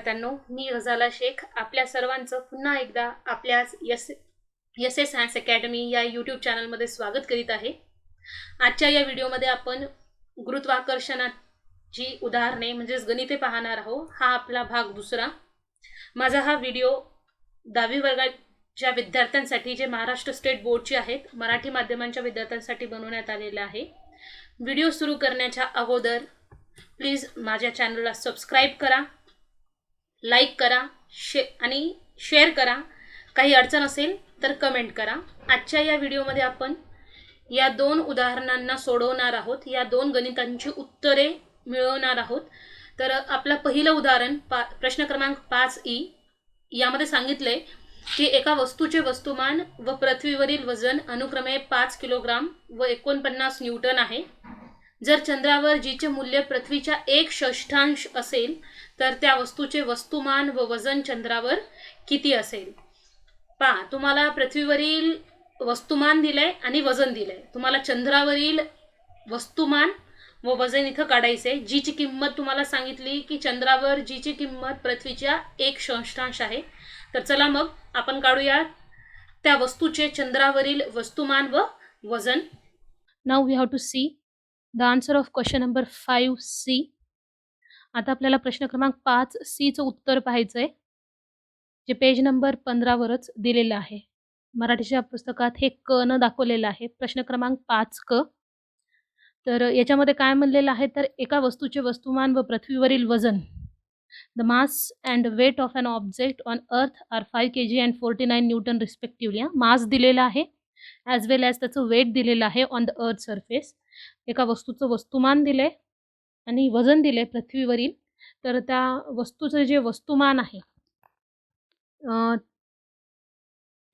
विद्यार्थ्यांनो, मी गजाला शेख आपल्या सर्वांचं पुन्हा एकदा आपल्या एस एस सायन्स अकॅडमी या यूट्यूब चॅनलमध्ये स्वागत करीत आहे. आजच्या या व्हिडिओमध्ये आपण गुरुत्वाकर्षणाची उदाहरणे म्हणजेच गणिते पाहणार आहोत. हा आपला भाग दुसरा. माझा हा व्हिडिओ 10वी वर्गाच्या विद्यार्थ्यांसाठी जे महाराष्ट्र स्टेट बोर्डचे आहेत, मराठी माध्यमांच्या विद्यार्थ्यांसाठी बनवण्यात आलेला आहे. व्हिडिओ सुरू करण्याच्या अगोदर प्लीज माझ्या चॅनलला सबस्क्राईब करा, लाईक करा आणि शेअर करा. काही अडचण असेल तर कमेंट करा. आजच्या या व्हिडिओमध्ये आपण या दोन उदाहरणांना सोडवणार आहोत. या दोन गणितांची उत्तरे मिळवणार आहोत. तर आपलं पहिलं उदाहरण प्रश्न क्रमांक 5E यामध्ये सांगितले की एका वस्तूचे वस्तुमान व पृथ्वीवरील वजन अनुक्रमे 5 किलोग्राम व 49 न्यूटन आहे. जर चंद्रावर जीचे मूल्य पृथ्वीच्या 1/6 असेल तर त्या वस्तूचे वस्तुमान व वजन चंद्रावर किती असेल? पहा, तुम्हाला पृथ्वीवरील वस्तुमान दिलंय आणि वजन दिलंय. तुम्हाला चंद्रावरील वस्तुमान व वजन इथं काढायचे. जीची किंमत तुम्हाला सांगितली की चंद्रावर जीची किंमत पृथ्वीच्या 1/6 आहे. तर चला मग आपण काढूया त्या वस्तूचे चंद्रावरील वस्तुमान व वजन. Now we have to see the answer of question number 5C. आता आपल्याला प्रश्न क्रमांक 5Cचं उत्तर पाहायचं आहे, जे पेज नंबर 15वरच दिलेलं आहे. मराठीच्या पुस्तकात हे क न दाखवलेलं आहे. प्रश्न क्रमांक 5क. तर याच्यामध्ये काय म्हणलेलं आहे, तर एका वस्तूचे वस्तुमान व पृथ्वीवरील वजन, the mass and weight of an object on earth are 5 kg and 49 newton respectively. Mass दिलेला आहे ॲज वेल ॲज त्याचं वेट दिलेलं आहे ऑन द अर्थ सरफेस. एका वस्तूचं वस्तुमान दिले आणि वजन दिले पृथ्वीवरील. तर त्या वस्तूचं जे वस्तुमान आहे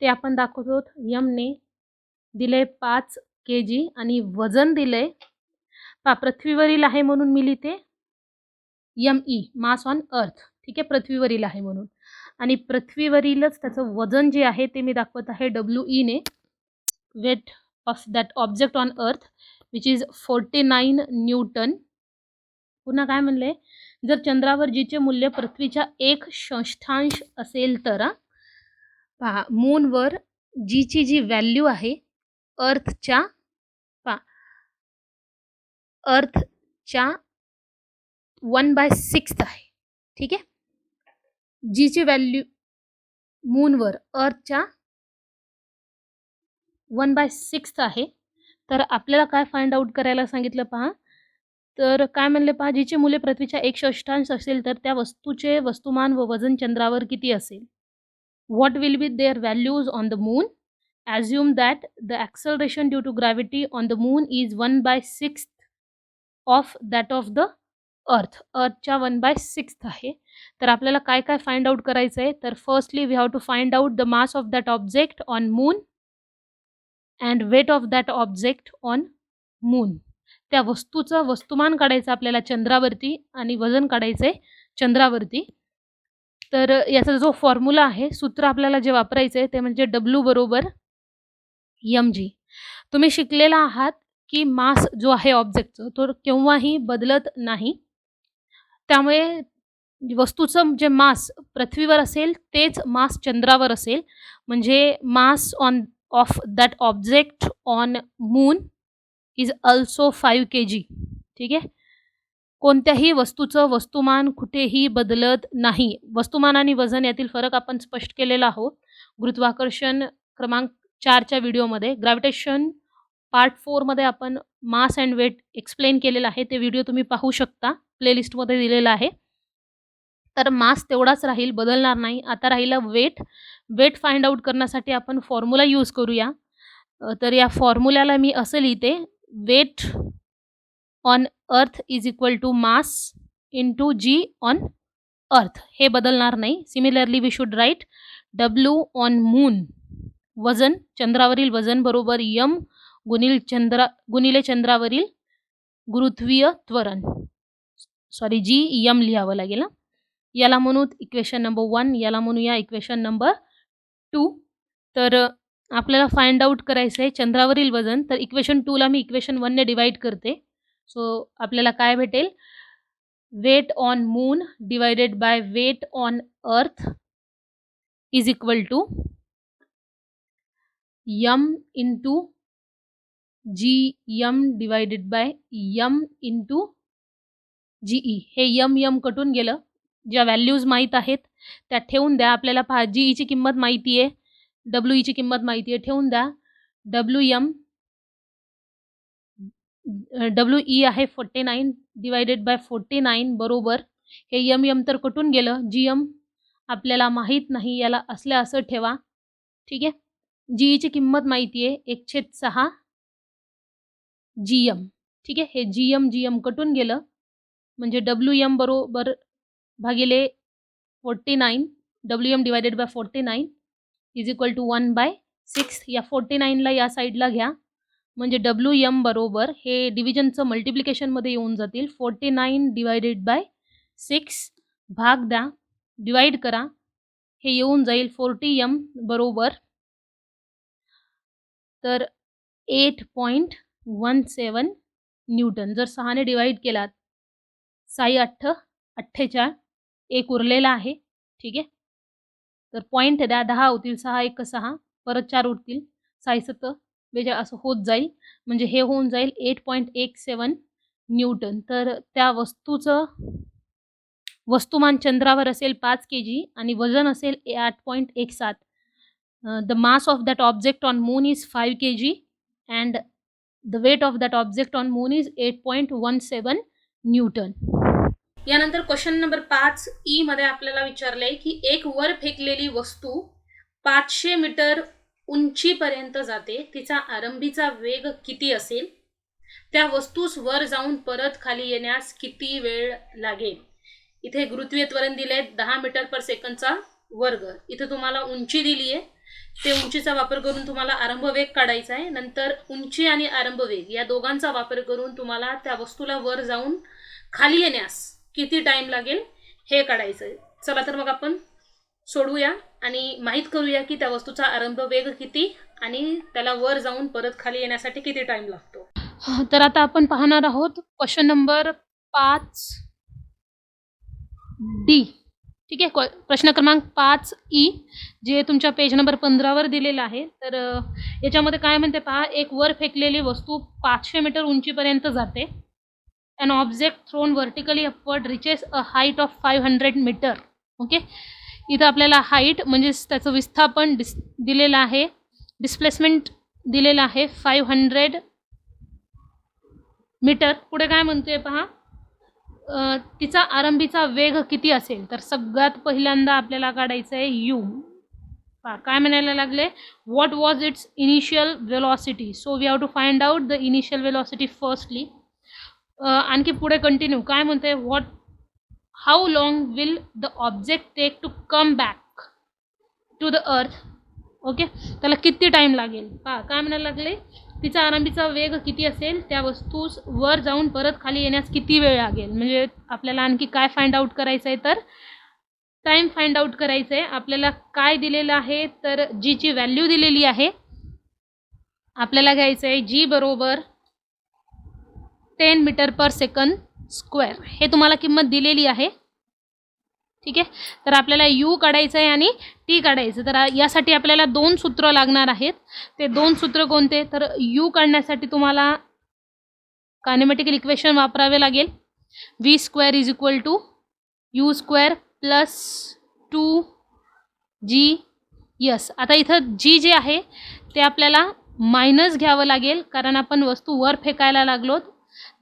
ते आपण दाखवतो यमने दिले 5 kg आणि वजन दिले पृथ्वीवरील आहे म्हणून मी लिहिते ME, मास ऑन अर्थ. ठीक आहे, पृथ्वीवरील आहे म्हणून. आणि पृथ्वीवरीलच त्याचं वजन जे आहे ते मी दाखवत आहे WE ने, weight of that object on earth which is 49 newton. पुन्हा काय म्हणले, जर चंद्रावर जीचे मूल्य पृथ्वीच्या 1/6 असेल तर पहा, मूनवर जीची जी व्हॅल्यू आहे अर्थच्या 1/6 आहे. ठीक आहे, जीची व्हॅल्यू मूनवर अर्थच्या 1/6 आहे. तर आपल्याला काय फाइंड आउट करायला सांगितलं पहा. तर काय म्हणले पहा, जीचे मूल्य पृथ्वीच्या 1/6 असेल तर त्या वस्तूचे वस्तुमान व वजन चंद्रावर किती असेल? What will be their values on the moon? Assume that the acceleration due to gravity on the moon is 1/6 of that of the earth. Earthच्या 1/6 आहे. तर आपल्याला काय काय फाइंड आउट करायचं आहे, तर firstly we have to find out the mass of that object on moon and weight of that object on moon. त्या वस्तूचं वस्तुमान काढायचं आपल्याला चंद्रावरती आणि वजन काढायचं आहे चंद्रावरती. तर याचा जो फॉर्म्युला आहे, सूत्र आपल्याला जे वापरायचं आहे ते म्हणजे W बरोबर mg. तुम्ही शिकलेला आहात की मास जो आहे ऑब्जेक्टचं तो केव्हाही बदलत नाही. त्यामुळे वस्तूचं जे मास पृथ्वीवर असेल तेच मास चंद्रावर असेल. म्हणजे मास of that object on moon is also 5 kg. ठीक आहे, कोणत्याही वस्तूचं वस्तुमान कुठेही बदलत नाही. वस्तुमान आणि वजन यातील फरक आपण स्पष्ट केलेला आहोत गुरुत्वाकर्षण क्रमांक 4च्या व्हिडिओमध्ये. ग्रॅव्हिटेशन पार्ट 4मध्ये आपण मास अँड वेट एक्सप्लेन केलेलं आहे. ते व्हिडिओ तुम्ही पाहू शकता, प्लेलिस्टमध्ये दिलेला आहे. तर मास तेवढाच राहील, बदलणार नाही. आता राहिला वेट. वेट फाइंड आउट करण्यासाठी आपण फॉर्म्युला यूज करूया. तर या फॉर्म्युल्याला मी असं लिहिते, weight on earth is equal to mass into G on earth. हे बदलणार नाही. Similarly we should write W on moon, वजन चंद्रावरील वजन बरोबर M गुणिले चंद्रावरील गुरुत्वीय त्वरण. सॉरी, जी M लिहावं लागेल. याला म्हणू इक्वेशन नंबर 1, याला म्हणूया इक्वेशन नंबर 2. तर आपल्याला फाइंड आउट करायचं आहे चंद्रावरील वजन. तर इक्वेशन 2ला मी इक्वेशन 1ने डिवाइड करते. सो आपल्याला काय भेटेल, weight on moon divided by weight on earth is equal to m into gm divided by m into ge. हे m कटून गेलं. ज्या व्हॅल्यूज माहीत आहेत त्या ठेवून द्या. आपल्याला पहा जीईची किंमत माहिती आहे, डब्ल्यूईची किंमत माहिती आहे, ठेवून द्या. डब्ल्यूई आहे 49 डिवायडेड बाय 49 बरोबर. हे यम तर कटून गेलं. जीएम आपल्याला माहीत नाही, याला असल्या असं ठेवा. ठीक आहे. जीईची किंमत माहिती आहे 1/6 जीएम. ठीक आहे. हे जीएम कटून गेलं म्हणजे डब्ल्यूएम बरोबर भागिले 49 WM divided by 49 is equal to 1/6. या 49ला या साईडला घ्या म्हणजे डब्ल्यूएम बरोबर हे डिव्हिजनचं मल्टिप्लिकेशनमध्ये येऊन जातील. 49 डिवायडेड बाय 6 भाग द्या, डिवाइड करा, हे येऊन जाईल 40m बरोबर. तर 8.17 न्यूटन. जर 6ने डिवाइड केलात 6 8 48 एक उरलेला आहे. ठीक आहे. तर पॉईंट द्या, 10 होतील, 6 1 6 परत 4 उरतील, 6 7 42 असं होत जाईल. म्हणजे हे होऊन जाईल 8.17 न्यूटन. तर त्या वस्तूचं वस्तुमान चंद्रावर असेल 5 kg आणि वजन असेल 8.17. The mass of that object on moon is 5 kg and the weight of that object on moon is 8.17 newton. यानंतर क्वेश्चन नंबर 5 ई मध्ये आपल्याला विचारले की एक वर फेकलेली वस्तू 500 मीटर उंचीपर्यंत जाते, तिचा आरंभीचा वेग किती असेल, त्या वस्तूस वर जाऊन परत खाली येण्यास किती वेळ लागेल. इथे गुरुत्वीय त्वरण दिले 10 मीटर पर सेकंदचा वर्ग. इथे तुम्हाला उंची दिली आहे, ते उंचीचा वापर करून तुम्हाला आरंभ वेग काढायचा आहे. नंतर उंची आणि आरंभ वेग या दोघांचा वापर करून तुम्हाला त्या वस्तूला वर जाऊन खाली येण्यास किती टाइम लागेल हे काढायचं आहे. चला तर मग आपण सोडवूया आणि माहित करूया की त्या वस्तूचा आरंभ वेग किती आणि त्याला वर जाऊन परत खाली येण्यासाठी किती टाइम लागतो. तर आता आपण पाहणार आहोत क्वेश्चन नंबर 5 डी. ठीक आहे. प्रश्न क्रमांक 5 ई जे तुमच्या पेज नंबर 15 वर दिलेलं आहे. तर याच्यामध्ये काय म्हणते पहा, एक वर फेकलेली वस्तू 500 मीटर उंचीपर्यंत जाते. an object thrown vertically upward reaches a height of 500 meter. Okay. इथं आपल्याला हाईट म्हणजे त्याचं विस्थापन दिलेलं आहे, डिस्प्लेसमेंट दिलेलं आहे 500 मीटर. पुढे काय म्हणतोय पहा, तिचा आरंभीचा वेग किती असेल. तर सगळ्यात पहिल्यांदा आपल्याला काढायचं आहे यू. काय म्हणायला लागले, what was its initial velocity. So we have to find out the initial velocity firstly. आणखी पुढे कंटिन्यू काय म्हणते, what how long will the object take to come back to the earth. Okay. त्याला किती time लागेल. काय म्हणायला लागले, तिचा आरंभीचा वेग किती असेल, त्या वस्तूस वर जाऊन परत खाली येण्यास किती वेळ लागेल. म्हणजे आपल्याला आणखी काय फाइंड आउट करायचं आहे, तर टाइम फाइंड आउट करायचं आहे. आपल्याला काय दिलेलं आहे, तर जीची व्हॅल्यू दिलेली आहे. आपल्याला घ्यायचं आहे जी बरोबर 10 मीटर पर सेकंद स्क्वेअर. हे तुम्हाला किंमत दिलेली आहे. ठीक आहे. तर आपल्याला यू काढायचं आहे आणि टी काढायचं. तर यासाठी आपल्याला 2 सूत्र लागणार आहेत. ते 2 सूत्र कोणते, तर यू काढण्यासाठी तुम्हाला कायनेमॅटिकल इक्वेशन वापरावे लागेल. V square is equal to U square plus 2g S. आता इथं जी जे आहे ते आपल्याला मायनस घ्यावं लागेल, कारण आपण वस्तू वर फेकायला लागलो.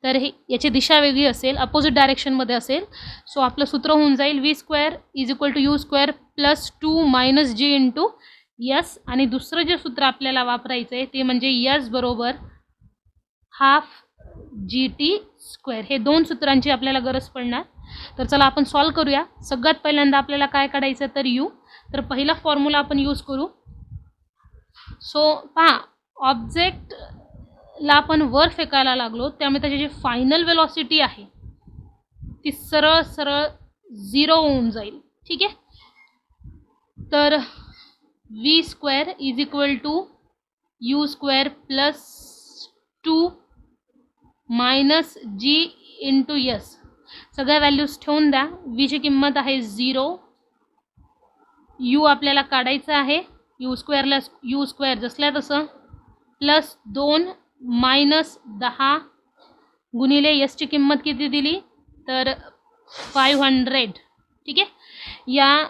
तर हे याची दिशा वेगळी असेल, अपोजिट डायरेक्शनमध्ये असेल. सो आपलं सूत्र होऊन जाईल V square is equal to U square plus 2 minus G into S. आणि दुसरं जे सूत्र आपल्याला वापरायचं आहे ते म्हणजे यस बरोबर हाफ जी टी स्क्वेअर. हे 2 सूत्रांची आपल्याला गरज पडणार. तर चला आपण सॉल्व करूया. सगळ्यात पहिल्यांदा आपल्याला काय काढायचं, तर यू. तर पहिला फॉर्म्युला आपण यूज करू. सो पहा, ऑब्जेक्टला आपण वर फेकायला लागलो, त्यामुळे त्याची जी फायनल वेलॉसिटी आहे ती सरळ सरळ 0 होऊन जाईल. ठीक आहे. तर V square is equal to U square plus 2 minus G into S. सगळ्या व्हॅल्यूज ठेवून द्या. वीची किंमत आहे 0. यू आपल्याला काढायचं आहे. यू स्क्वेअरला यू स्क्वेअर जसल्या तसं प्लस 2 मायनस 10 गुणिले यसची किंमत किती दिली तर 500. ठीक आहे. या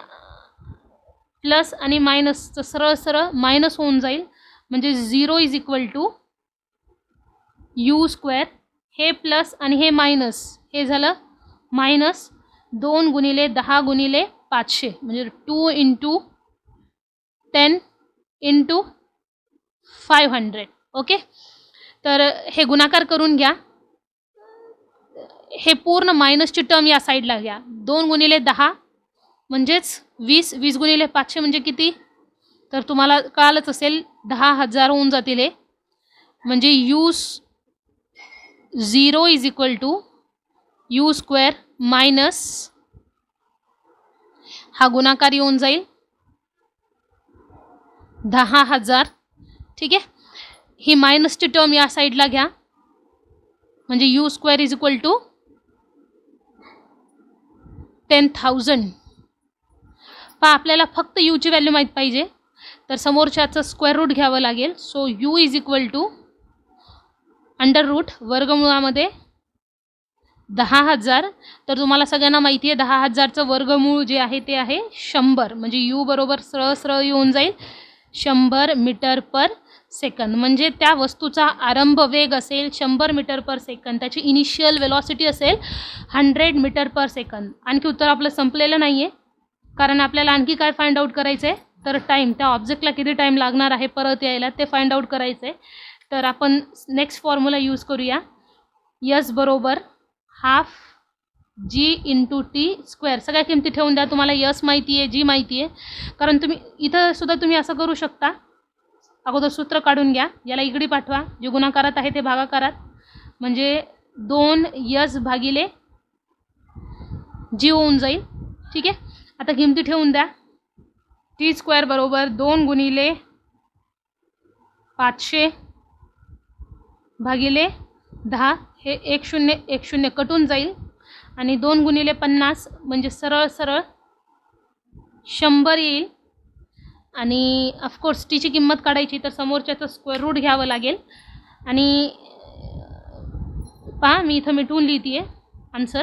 प्लस आणि मायनसचं सरळ सरळ मायनस होऊन जाईल म्हणजे 0 is equal to U square. हे प्लस आणि हे मायनस हे झालं मायनस 2 गुणिले 10 गुणिले 500 म्हणजे 2 इंटू 10 इंटू 500. ओके. तर हे गुणाकार करून घ्या. हे पूर्ण मायनसची टर्म या साईडला घ्या. 2 गुणिले 10 म्हणजेच 20. 20 गुणिले 500 म्हणजे किती तर तुम्हाला कळालंच असेल 10,000 होऊन जातील हे. म्हणजे U 0 is equal to U square minus हा गुणाकार येऊन जाईल 10,000. ठीक आहे. ही मायनसची टर्म या साईडला घ्या म्हणजे U square is equal to 10,000. पहा आपल्याला फक्त यूची व्हॅल्यू माहीत पाहिजे तर समोरच्याचं स्क्वेअर रूट घ्यावं लागेल. So u is equal to under root वर्गमुळामध्ये 10,000. तर तुम्हाला सगळ्यांना माहिती आहे 10,000चं वर्गमूळ जे आहे ते आहे 100. म्हणजे यू बरोबर सरळ सरळ येऊन जाईल 100 मीटर पर सेकंद. म्हणजे त्या वस्तूचा आरंभ वेग असेल 100 मीटर पर सेकंद. त्याची इनिशियल वेलॉसिटी असेल 100 मीटर पर सेकंद. आणखी उत्तर आपलं संपलेलं नाही आहे कारण आपल्याला आणखी काय फाइंड आउट करायचं आहे तर टाईम. त्या ऑब्जेक्टला किती टाईम लागणार आहे परत यायला ते फाइंड आउट करायचं आहे. तर आपण नेक्स्ट फॉर्म्युला यूज करूया. यस बरोबर हाफ जी इंटू टी स्क्वेअर. सगळ्या किमती ठेवून द्या. तुम्हाला यस माहिती आहे जी माहिती आहे कारण तुम्ही इथं सुद्धा तुम्ही असं करू शकता. अगोदर सूत्र काढून घ्या. याला इकडे पाठवा. जे गुणाकारात आहे ते भागाकारात म्हणजे 2 यस भागिले जी होऊन जाईल. ठीक आहे. आता किमती ठेवून द्या. टी स्क्वेअर बरोबर 2 गुणिले 500 भागिले 10. हे 1 0 कटून जाईल आणि 2 गुणिले 50 म्हणजे सरळ सरळ 100 येईल. आणि ऑफकोर्स टीची किंमत काढायची तर समोरच्याचं स्क्वेअर रूट घ्यावं लागेल. आणि पहा मी इथं मिटवून लिहिते आहे आन्सर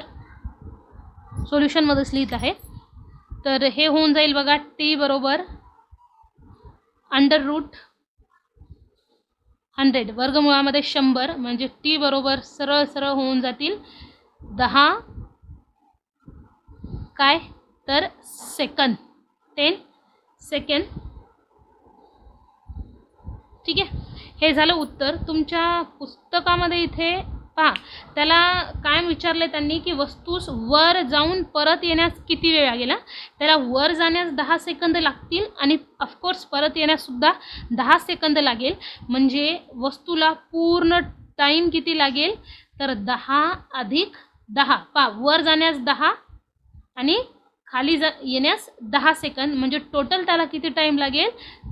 सोल्युशनमध्येच लिहित आहे. तर हे होऊन जाईल बघा टी बरोबर अंडर रूट 100 वर्गमुळामध्ये 100 म्हणजे टी बरोबर सरळ सरळ होऊन जातील 10 काय तर सेकंद 10 सेकंद. ठीक आहे. हे झालं उत्तर. तुमच्या पुस्तकामध्ये इथे पहा त्याला काय विचारले त्यांनी की वस्तूस वर जाऊन परत येण्यास किती वेळ लागेल. त्याला वर जाण्यास 10 सेकंद लागतील आणि ऑफकोर्स परत येण्याससुद्धा 10 सेकंद लागेल. म्हणजे वस्तूला पूर्ण टाईम किती लागेल तर 10 अधिक 10. पहा वर जाण्यास 10 आणि खाली येण्यास 10 सेकंद म्हणजे टोटल त्याला किती टाईम लागेल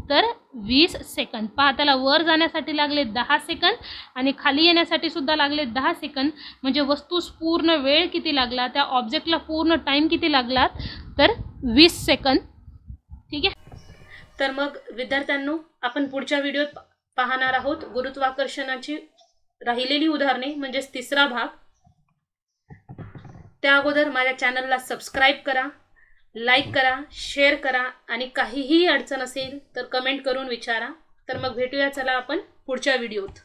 तर 20 सेकंद. पहा त्याला वर जाण्यासाठी लागले 10 सेकंद आणि खाली येण्यासाठी सुद्धा लागले 10 सेकंद. म्हणजे वस्तूस पूर्ण वेळ किती लागला त्या ऑब्जेक्टला पूर्ण टाईम किती लागला तर 20 सेकंद. ठीक आहे. तर मग विद्यार्थ्यांनो आपण पुढच्या व्हिडिओत पाहणार आहोत गुरुत्वाकर्षणाची राहिलेली उदाहरणे म्हणजेच तिसरा भाग. त्या अगोदर माझ्या चॅनलला सबस्क्राईब करा, लाईक करा, शेअर करा आणि काहीही अडचण असेल तर कमेंट करून विचारा. तर मग भेटूया चला आपण पुढच्या व्हिडिओत.